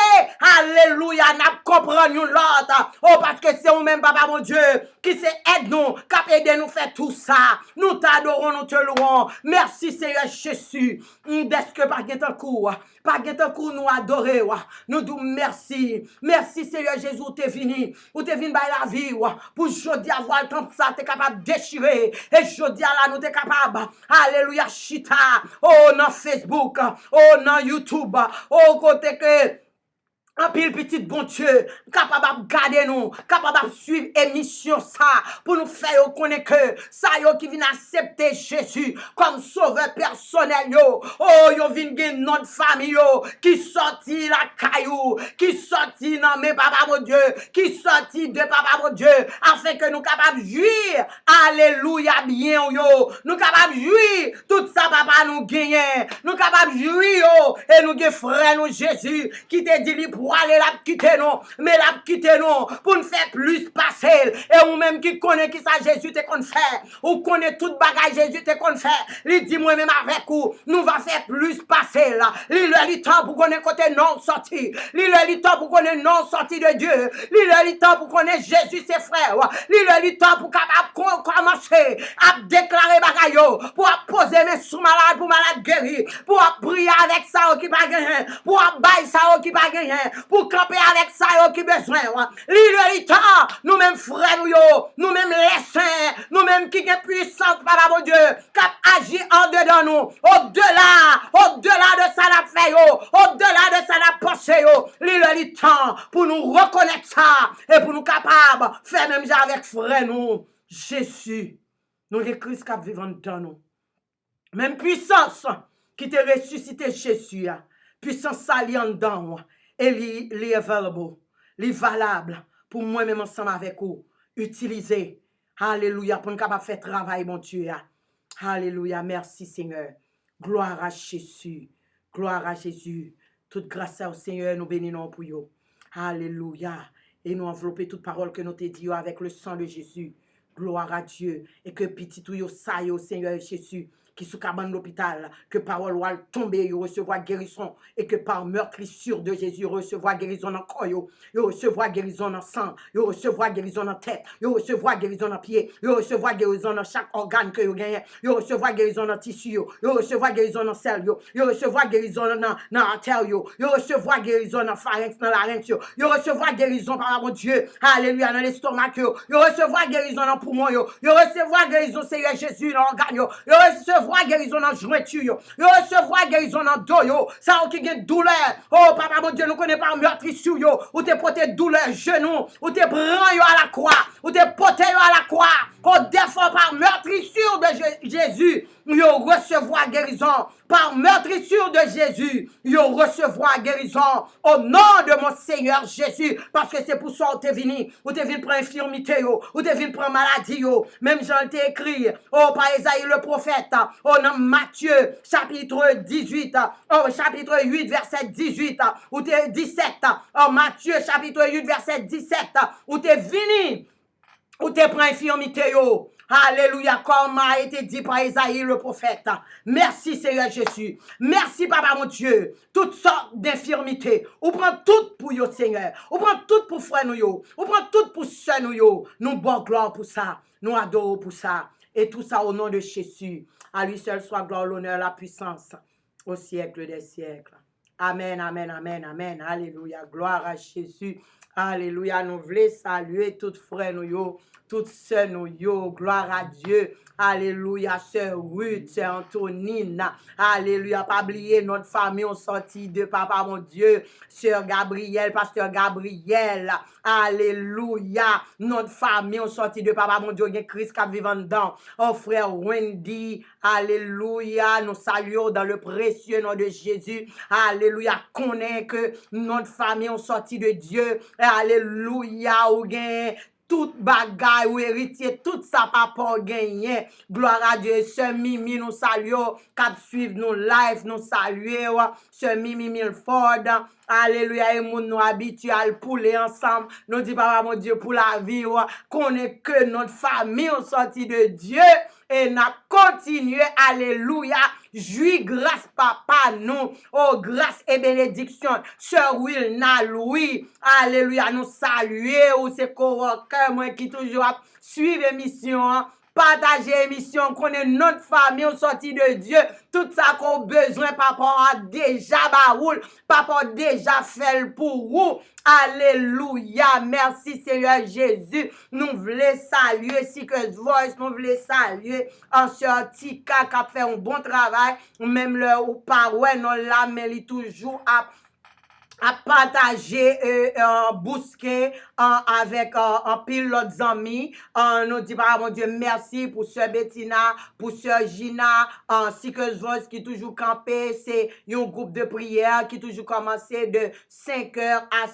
alléluia, nous comprenons l'autre. Oh, parce que c'est nous-mêmes, papa mon Dieu, qui s'est aide nous, qui aide nous faire tout ça. Nous t'adorons, nous te louons. Merci, Seigneur Jésus. D'est-ce que par un coup, nous adorer, nous disons merci. Merci, Seigneur Jésus, où t'es venu par la vie, pour jeudi avoir le temps ça, t'es capable de déchirer. Et jeudi là, nous t'es capable, alléluia, chita, oh, dans Facebook, oh, dans YouTube, oh, côté que, en pile petit bon Dieu, capable de garder nous, capable de suivre émission ça, pour nous faire connaître que ça yo qui vient accepter Jésus comme sauveur personnel yo. Oh, yo vient gen notre famille yo, qui sorti la caillou, qui sorti non mais papa mon Dieu, qui sorti de papa mon Dieu, afin que nous capables de jouir, alléluia bien yo, nous capables de jouir, tout ça papa nous gagner, nous capables de jouir yo, et nous gen frère nous Jésus, qui te dit li pour aller la quitter nous, mais la quitter nous pour nous faire plus passer. Et ou même qui connaît qui ça Jésus te qu'on fait, ou connaît tout bagage Jésus te qu'on fait. Il dit moi même avec vous, nous va faire plus passer là. Il le temps pour connaître côté non sorti. Il le temps pour connaître non sorti de Dieu. Il le temps pour connaître Jésus ses frères. Il le temps pour capable commencer à déclarer bagaille, pour poser mes sous malade pour malade guéri, pour prier avec ça qui pas gagner, pour bailler ça qui pas gagner, pour camper avec ça qui besoin. Li temps, nous-mêmes frères nous-mêmes les saints, nous-mêmes qui avons puissance par mon Dieu, qui agit en dedans nous, au-delà de ça la fait, au-delà de ça la pensée, li temps pour nous reconnaître ça et pour nous capables faire même avec frère nous, Jésus, nous les Christ qui vivent dans nous. Même puissance qui te ressuscité Jésus, puissance saliente dans moi. Et li available, li valable pour moi-même ensemble avec vous. Utiliser. Alléluia. Pour nous capables de faire travail, mon Dieu. Alléluia. Merci, Seigneur. Gloire à Jésus. Gloire à Jésus. Toute grâce au Seigneur, nous bénissons pour vous. Alléluia. Et nous envelopper toute parole que nous te dit avec le sang de Jésus. Gloire à Dieu. Et que petit tout yo ça yo, Seigneur Jésus. qui sous cabane l'hôpital, que parole ou tomber, yo recevoir guérison, et que par meurtrissure de Jésus, yo recevoir guérison dans corps, yo recevoir guérison dans sang, yo recevoir guérison dans tête, yo recevoir guérison dans pied, yo recevoir guérison dans chaque organe que yo gagne, yo recevoir guérison dans tissu, yo recevoir guérison dans sel, yo recevoir guérison dans artère, yo recevoir guérison dans pharynx, dans larynx, yo recevoir guérison par mon Dieu, alléluia, dans l'estomac, yo recevoir guérison dans poumon, yo recevoir guérison, Seigneur Jésus, dans l'organe, yo recevoir guérison dans jointure, yo recevoir guérison dans dos, yo, ça qui gagne douleur, oh papa mon Dieu, nous connaissons pas meurtrissure, yo, ou t'es porté douleur, genou, ou t'es bran yo à la croix, ou t'es porté yo à la croix, qu'on défend par meurtrissure de Jésus, yo recevoir guérison, par meurtrissure de Jésus, yo recevoir guérison, au nom de mon Seigneur Jésus, parce que c'est pour ça que tu es venu prendre infirmité, ou tu es venu prendre maladie, même Jean t'a écrit, oh, par Esaïe le prophète, oh, dans Matthieu, chapitre 18, oh, chapitre 8, verset 18, ou t'es 17, oh, Matthieu, chapitre 8, verset 17, où t'es venu, ou t'es prend infirmité, yo. Alléluia, comme a été dit par Esaïe le prophète. Merci Seigneur Jésus. Merci Papa mon Dieu. Toutes sortes d'infirmités. Ou prend tout pour yo Seigneur. Ou prend tout pour frère nous yo. Ou prend tout pour soeur nous yo. Nous bon gloire pour ça. Nous adorons pour ça. Et tout ça au nom de Jésus. À lui seul soit gloire, l'honneur, la puissance. Au siècle des siècles. Amen, amen, amen, amen. Alléluia. Gloire à Jésus. Alléluia. Nous voulons saluer toutes frères nous yo. Toutes sœurs nous yo, gloire à Dieu. Alléluia, sœur Ruth, sœur Antonine. Alléluia, pas oublier notre famille, on sorti de papa mon Dieu. Sœur Gabriel, pasteur Gabriel. Alléluia, notre famille, on sorti de papa mon Dieu, il y a Christ qui vivant dedans. Oh frère Wendy, alléluia, nous saluons dans le précieux nom de Jésus. Alléluia, connaît que notre famille, on sorti de Dieu. Alléluia, ou gain tout bagaille ou héritier, tout ça papa gagné. Gloire à Dieu. Ce Mimi nous saluons. Cap suivre nos live, nous saluons. Ce Mimi Milford. Alléluia. Et nous habitués à le pouler ensemble. Nous dit papa mon Dieu pour la vie. Qu'on est que notre famille est sortie de Dieu. Et n'a continué. Alléluia. Jouis grâce papa nous. Oh grâce et bénédiction. Sœur Wilna Louis. Alléluia. Nous saluer. Ou c'est cœur moi qui toujours suivre l'émission. Partager l'émission, qu'on est notre famille, on sorti de Dieu. Tout ça qu'on a besoin, papa a déjà baoul. Papa a déjà fait pour vous. Alléluia. Merci Seigneur Jésus. Nous voulons saluer Secret Voice. Nous voulons saluer Ancien Tika qui a fait un bon travail. Même le ou pas, ouais, non, là, mais il toujours à partager bousquet avec un pile l'autre amis. Nous dit par mon Dieu merci pour sœur Bettina, pour sœur Gina, Secret Voice qui toujours campé, c'est un groupe de prière qui toujours commencé de 5h à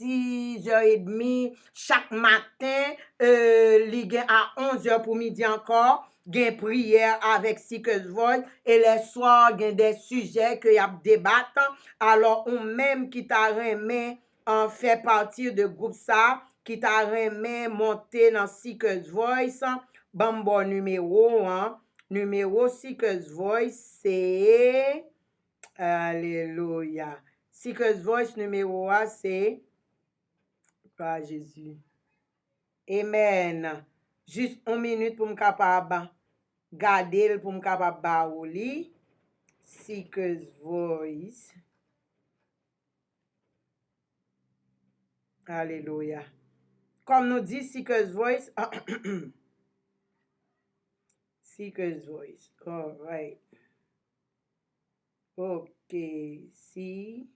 6h30 chaque matin, ligue à 11h pour midi encore. Gen prière avec Secret Voice et les soirs gen des sujets que y a débattre. Alors on même qui t'a remis en fait partie de groupe ça, qui t'a remis monter dans Secret Voice. Bon numéro numéro Secret Voice c'est alléluia. Secret Voice numéro 1 c'est gloire Jésus. Amen. Juste 1 minute pour me capable garder pour me capable baouli. Secret Voice. Alléluia. Comme nous dit Secret Voice. Secret Voice. All right. Ok. Si.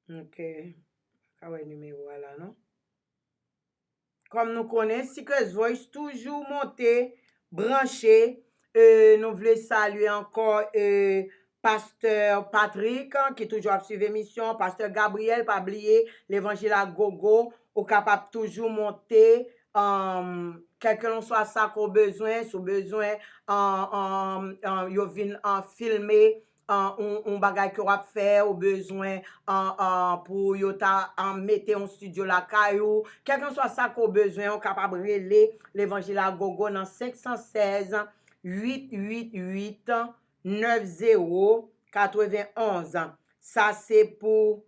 Ok. Quel numéro là, non? Comme nous connaissons, Secret Voice toujours monté, branché. Nous voulons saluer encore Pasteur Patrick, qui est toujours à suivre l'émission. Pasteur Gabriel, pas oublier l'évangile à gogo, au capable toujours monter. Quel que soit ça qu'on besoin, si besoin, yo vin filmer. On bagay que on faire au besoin pour yo ta mettre un studio la caillou quelqu'un soit ça qu'on besoin on capable reler l'évangile à gogo dans 516 888 9091. Ça c'est pour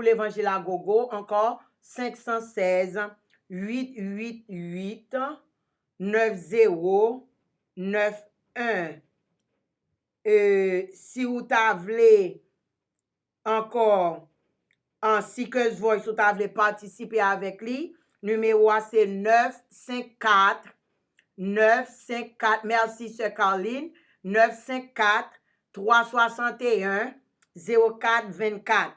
l'évangile à gogo. Encore 516 888 9091. Si vous t'avez encore en Seekers Voice, vous t'avez participer avec lui, numéro c'est 954, merci Sœur Caroline, 954 361 0424.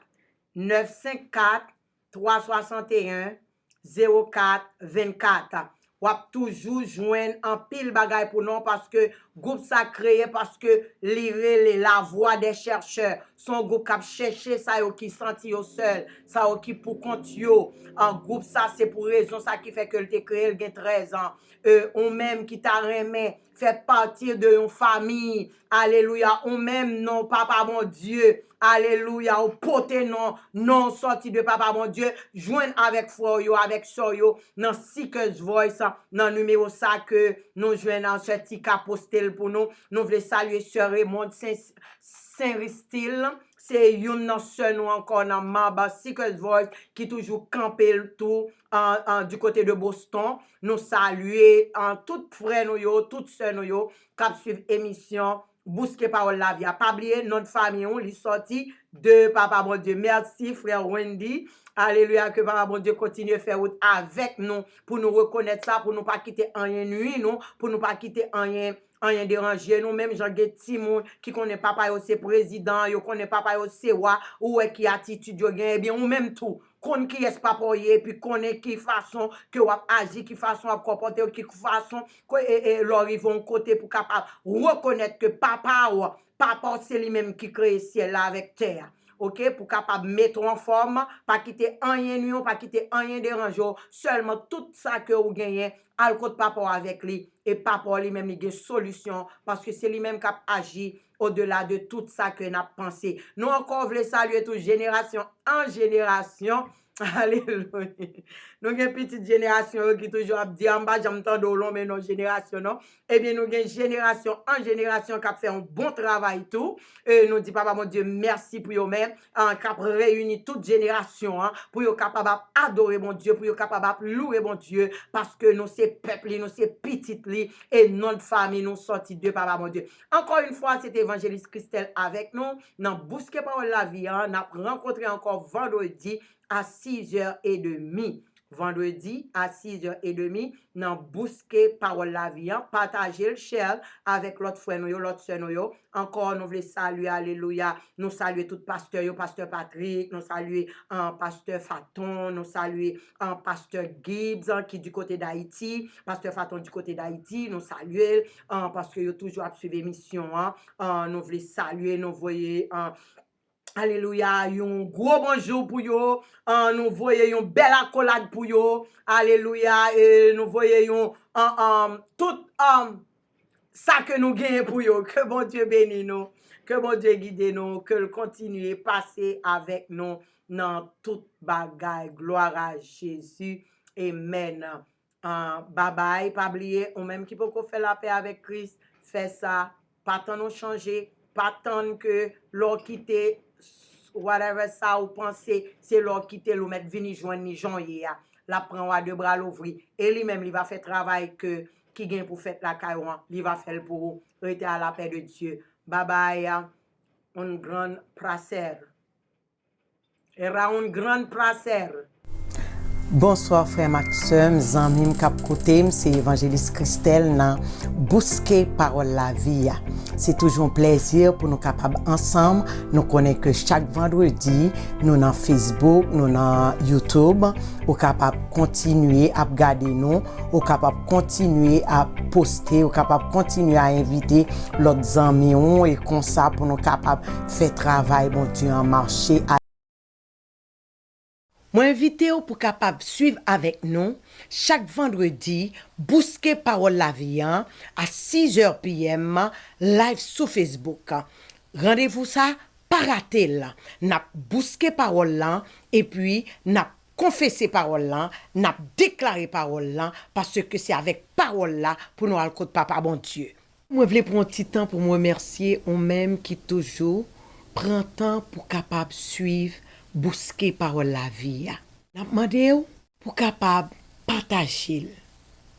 954 361 0424. Ou toujours joindre en pile bagay pour nous parce que groupe ça créé parce que lire la voix des chercheurs. Son groupe qui cherché ça yo qui senti yo seul, ça yo qui pour compte yo. En groupe ça c'est pour raison ça qui fait que le créé il gagne 13 ans. On même qui t'a remis fait partie de une famille. Alléluia. On même non papa mon Dieu. Alléluia. Ou poté non sorti de papa mon Dieu. Joindre avec frère yo, avec sœur yo dans Seekers Voice, dans numéro ça que nous joignons dans ce petit capostel pour nous. Nous voulons saluer sœur Raymond Saint-Ristil. C'est une sœur nous encore dans Mamba Seekers Voice qui toujours campé le tout du côté de Boston. Nous saluer en toutes frères nous yo, toutes sœurs nous yo qui suivent émission Bousquet Parole la vie. Pas oublier notre famille on li sorti de papa bon Dieu. Merci frère Wendy. Alléluia, que papa bon Dieu continue à faire route avec nous pour nous reconnaître ça, pour nous pas quitter rien nuit, nous, pour nous pas quitter rien déranger nous même Jean Timon qui connaît papa yo c'est président, yo connaît papa yo c'est roi ou qui attitude yo gagne bien ou même tout connaît qui est papa yo puis connaît qui façon que ou agir, qui façon à comporter, qui façon et leur ils vont côté pour capable reconnaître que papa c'est lui-même qui crée ciel là avec terre. OK, pour capable mettre en forme, pas quitter rien nuit, pas quitter rien dérangeant, seulement tout ça que vous gagnez, al côté papa avec lui et papa lui-même il a une solution parce que c'est lui-même qui agit au-delà de tout ça que n'a pensé. Nous encore voulons saluer toute génération en génération. Alléluia. Nous avons une petite génération qui toujours dit en bas, j'entends de long, mais non, génération, non. Eh bien, nous avons une génération en génération qui a fait un bon travail tout. Et nous disons, papa, mon Dieu, merci pour eux-mêmes, qui a réuni toute génération, pour eux capable d'adorer mon Dieu, pour eux capable de louer mon Dieu, parce que nous, c'est peuple, nous, c'est petit, et notre famille, nous sortis de papa, mon Dieu. Encore une fois, c'est Évangéliste Christelle avec nous. Dans Bousquet Parole la vie, on a rencontré encore vendredi à 6h30. Vendredi à 6h30 dans Bousquet Parole la vie, partager le share avec l'autre frère nous, l'autre sœur nous. Encore nous voulons saluer, alléluia, nous saluer tout pasteur, pasteur Patrick, nous saluer pasteur Faton, nous saluer pasteur Gibbs qui du côté d'Haïti, pasteur Faton du côté d'Haïti, nous saluer parce que yo toujours à suivre émission, nous voulons saluer, nous voyons alléluia, un gros bonjour pour yo, nous voyons une belle accolade pour yo, alléluia, et nous voyons tout ça que nous gagnons pour yo, que bon Dieu bénisse nous, que bon Dieu guide nous, que le continue passer avec nous dans toute bagaille, gloire à Jésus, amen. Bye bye, pas oublier, on même qui peut faire la paix avec Christ, fait ça, pas tant nous changer, pas tant que l'on quitte whatever ça ou penser c'est leur quitter le mettre venir joindre ni janvier la prend à deux bras l'ouvrir et lui-même il va faire travail que qui gagne pour faire la caillou il va faire pour rester à la paix de Dieu. Bye bye, une grande praser era une grande praser. Bonsoir frère Maxime, zanmim kap kote, c'est Évangéliste Christelle dans Bousquet Parole la vie. C'est toujours un plaisir pour nous capables ensemble. Nous connaissons que chaque vendredi, nous dans Facebook, nous dans YouTube, nous capable continuer à regarder nous, nous capable continuer à poster, nous capable continuer à inviter l'autre amis et comme ça pour nous capable faire travail bon Dieu en marché. Moi invité pour capable suivre avec nous chaque vendredi Bousquet Parole la vie à 6h PM live sur Facebook. Rendez-vous ça pas rater là. N'a Bousquet Parole là et puis n'a confesser parole là, n'a déclaré parole là, parce que c'est avec parole là pour nous aller côté papa bon Dieu. Moi voulais prendre un petit temps pour me remercier on même qui toujours prend temps pour capable suivre, bousquer parole la vie. N'a demandé pour capable partager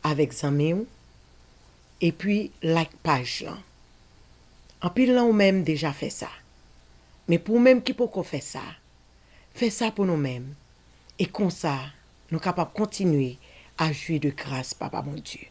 avec amis et puis like page là. En pile là ou même déjà fait ça. Mais pour même qui peut faire ça, fait ça pour nous-mêmes. Et comme ça, nous sommes capables de continuer à jouer de grâce, Papa mon Dieu.